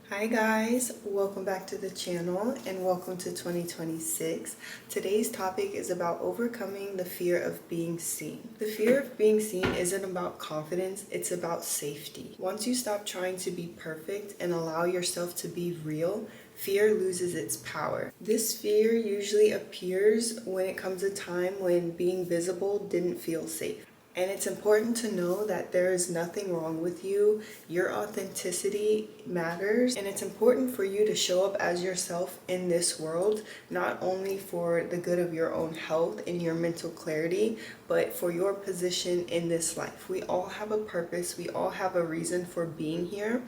Hi guys, welcome back to the channel and welcome to 2026. Today's topic is about overcoming the fear of being seen. The fear of being seen isn't about confidence, it's about safety. Once you stop trying to be perfect and allow yourself to be real, fear loses its power. This fear usually appears when it comes a time when being visible didn't feel safe. And it's important to know that there is nothing wrong with you. Your authenticity matters, and it's important for you to show up as yourself in this world, not only for the good of your own health and your mental clarity, but for your position in this life. We all have a purpose, we all have a reason for being here.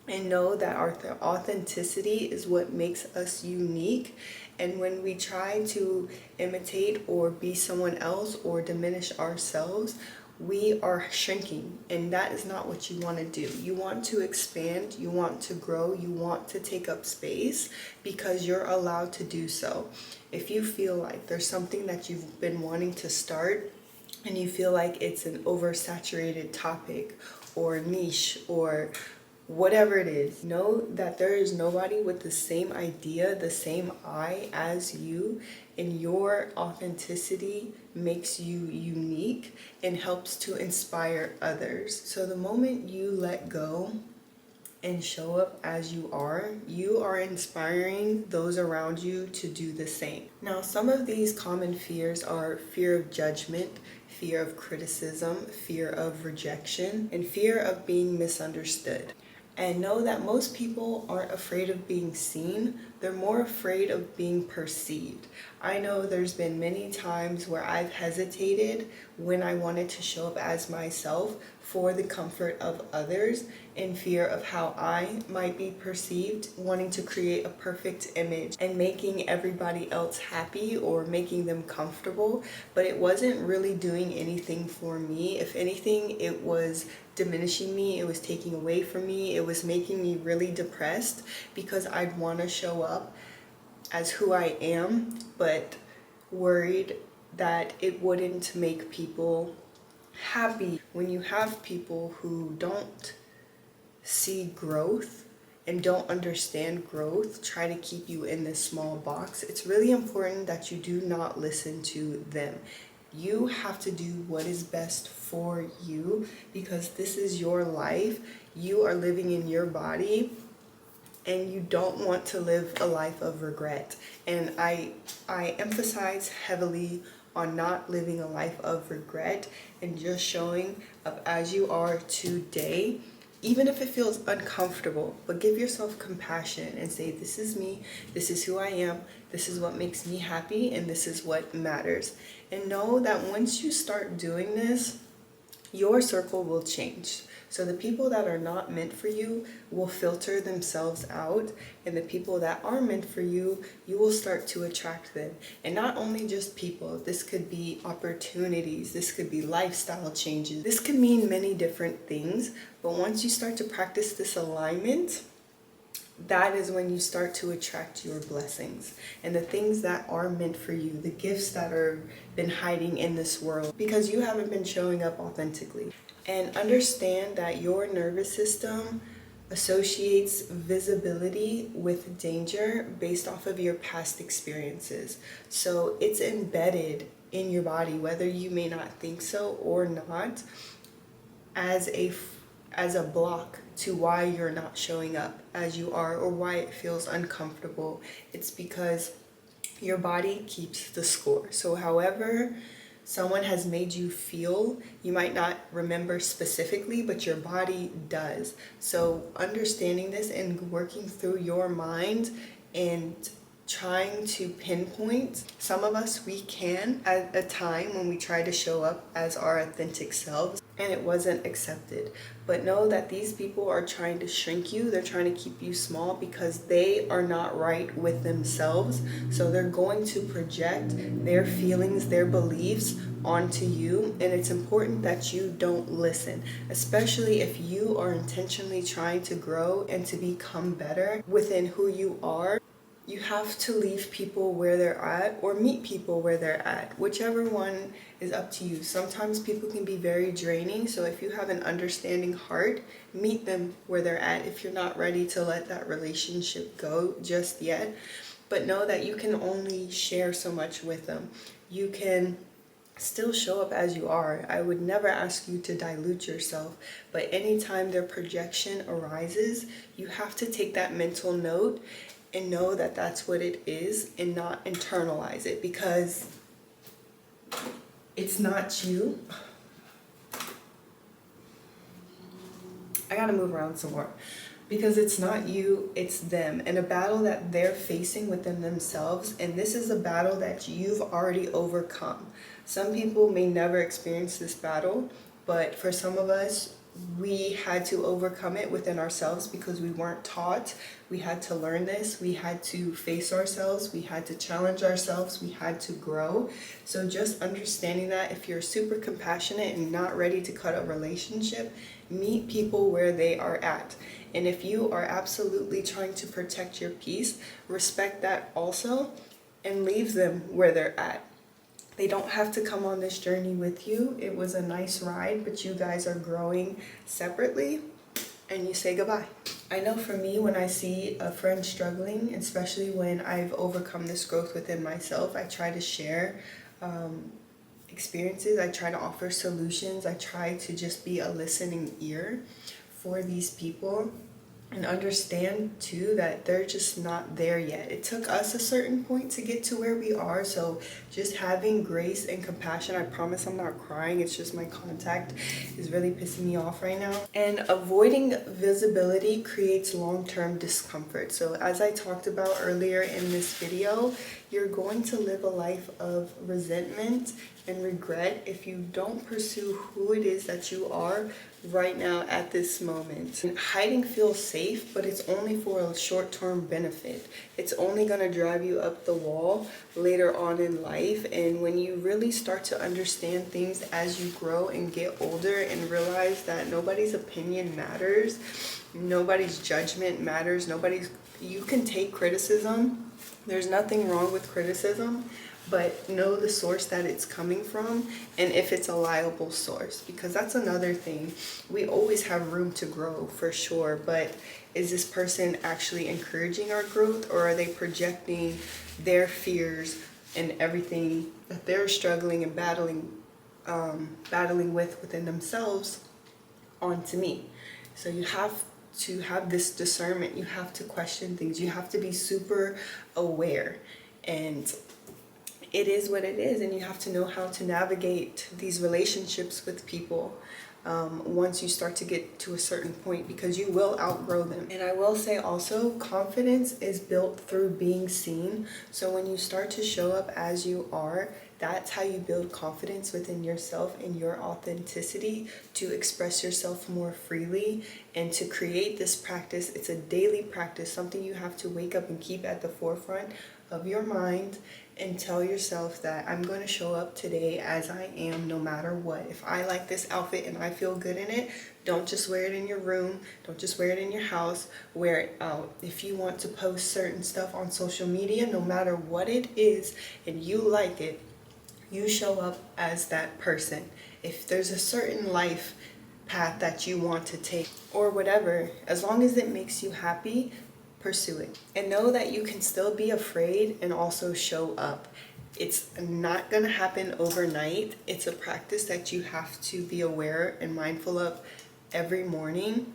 And know that our authenticity is what makes us unique. And when we try to imitate or be someone else or diminish ourselves, we are shrinking, and that is not what you want to do. You want to expand, you want to grow, you want to take up space because you're allowed to do so. If you feel like there's something that you've been wanting to start and you feel like it's an oversaturated topic or niche or whatever it is, know that there is nobody with the same idea, the same eye as you, and your authenticity makes you unique and helps to inspire others. So the moment you let go and show up as you are inspiring those around you to do the same. Now, some of these common fears are fear of judgment, fear of criticism, fear of rejection, and fear of being misunderstood. And know that most people aren't afraid of being seen, they're more afraid of being perceived. I know there's been many times where I've hesitated when I wanted to show up as myself for the comfort of others, in fear of how I might be perceived, wanting to create a perfect image and making everybody else happy or making them comfortable. But it wasn't really doing anything for me. If anything, it was diminishing me, it was taking away from me, it was making me really depressed because I'd want to show up as who I am, but worried that it wouldn't make people happy. When you have people who don't see growth and don't understand growth, try to keep you in this small box, it's really important that you do not listen to them. You have to do what is best for you because this is your life. You are living in your body and you don't want to live a life of regret. And I emphasize heavily on not living a life of regret and just showing up as you are today, even if it feels uncomfortable. But give yourself compassion and say, this is me, this is who I am, this is what makes me happy, and this is what matters. And know that once you start doing this, your circle will change. So the people that are not meant for you will filter themselves out, and the people that are meant for you, you will start to attract them. And not only just people, this could be opportunities, this could be lifestyle changes, this could mean many different things. But once you start to practice this alignment, that is when you start to attract your blessings and the things that are meant for you, the gifts that are been hiding in this world because you haven't been showing up authentically. And understand that your nervous system associates visibility with danger based off of your past experiences. So it's embedded in your body, whether you may not think so or not, as a block to why you're not showing up as you are or why it feels uncomfortable. It's because your body keeps the score. So however someone has made you feel, you might not remember specifically, but your body does. So understanding this and working through your mind and trying to pinpoint, some of us, we can at a time when we try to show up as our authentic selves and it wasn't accepted. But know that these people are trying to shrink you, they're trying to keep you small because they are not right with themselves. So they're going to project their feelings, their beliefs onto you, and it's important that you don't listen, especially if you are intentionally trying to grow and to become better within who you are. You have to leave people where they're at or meet people where they're at. Whichever one is up to you. Sometimes people can be very draining, so if you have an understanding heart, meet them where they're at if you're not ready to let that relationship go just yet. But know that you can only share so much with them. You can still show up as you are. I would never ask you to dilute yourself, but anytime their projection arises, you have to take that mental note and know that that's what it is and not internalize it, because it's not you. I gotta move around some more. Because it's not you, it's them, and a battle that they're facing within themselves, and this is a battle that you've already overcome. Some people may never experience this battle, but for some of us, we had to overcome it within ourselves because we weren't taught. We had to learn this. We had to face ourselves. We had to challenge ourselves. We had to grow. So just understanding that if you're super compassionate and not ready to cut a relationship, meet people where they are at. And if you are absolutely trying to protect your peace, respect that also and leave them where they're at. They don't have to come on this journey with you. It was a nice ride, but you guys are growing separately, and you say goodbye. I know for me, when I see a friend struggling, especially when I've overcome this growth within myself, I try to share experiences. I try to offer solutions. I try to just be a listening ear for these people. And understand too that they're just not there yet. It took us a certain point to get to where we are, so just having grace and compassion. I promise I'm not crying, it's just my contact is really pissing me off right now. And avoiding visibility creates long-term discomfort. So as I talked about earlier in this video, you're going to live a life of resentment and regret if you don't pursue who it is that you are right now at this moment. And hiding feels safe, but it's only for a short-term benefit. It's only going to drive you up the wall later on in life. And when you really start to understand things as you grow and get older and realize that nobody's opinion matters, nobody's judgment matters, you can take criticism. There's nothing wrong with criticism, but know the source that it's coming from and if it's a liable source, because that's another thing. We always have room to grow for sure, but is this person actually encouraging our growth, or are they projecting their fears and everything that they're struggling and battling with within themselves onto me? So you have to have this discernment. You have to question things. You have to be super aware, and it is what it is, and you have to know how to navigate these relationships with people once you start to get to a certain point, because you will outgrow them. And I will say also, confidence is built through being seen. So when you start to show up as you are, that's how you build confidence within yourself and your authenticity to express yourself more freely and to create this practice. It's a daily practice, something you have to wake up and keep at the forefront of your mind and tell yourself that I'm going to show up today as I am no matter what. If I like this outfit and I feel good in it, don't just wear it in your room. Don't just wear it in your house. Wear it out. If you want to post certain stuff on social media, no matter what it is, and you like it, you show up as that person. If there's a certain life path that you want to take or whatever, as long as it makes you happy, pursue it. And know that you can still be afraid and also show up. It's not going to happen overnight. It's a practice that you have to be aware and mindful of every morning,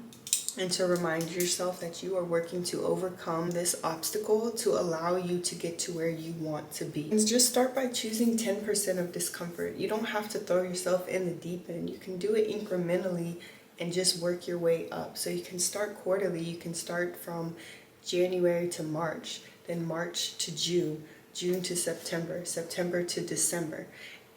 and to remind yourself that you are working to overcome this obstacle to allow you to get to where you want to be. And just start by choosing 10% of discomfort. You don't have to throw yourself in the deep end. You can do it incrementally and just work your way up. So you can start quarterly. You can start from January to March, then March to June, June to September, September to December.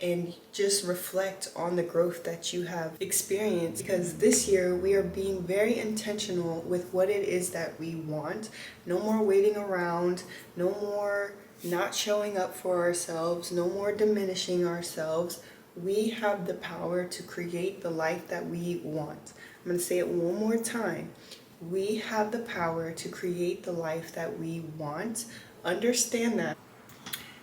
And just reflect on the growth that you have experienced, because this year we are being very intentional with what it is that we want. No more waiting around, no more not showing up for ourselves, no more diminishing ourselves. We have the power to create the life that we want. I'm going to say it one more time. We have the power to create the life that we want Understand that.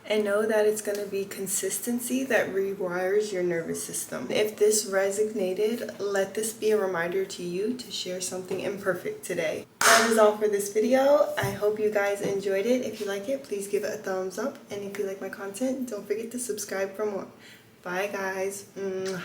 And know that it's going to be consistency that rewires your nervous system. If this resonated, let this be a reminder to you to share something imperfect today. That is all for this video. I hope you guys enjoyed it. If you like it, please give it a thumbs up. And if you like my content, don't forget to subscribe for more. Bye guys. Mwah.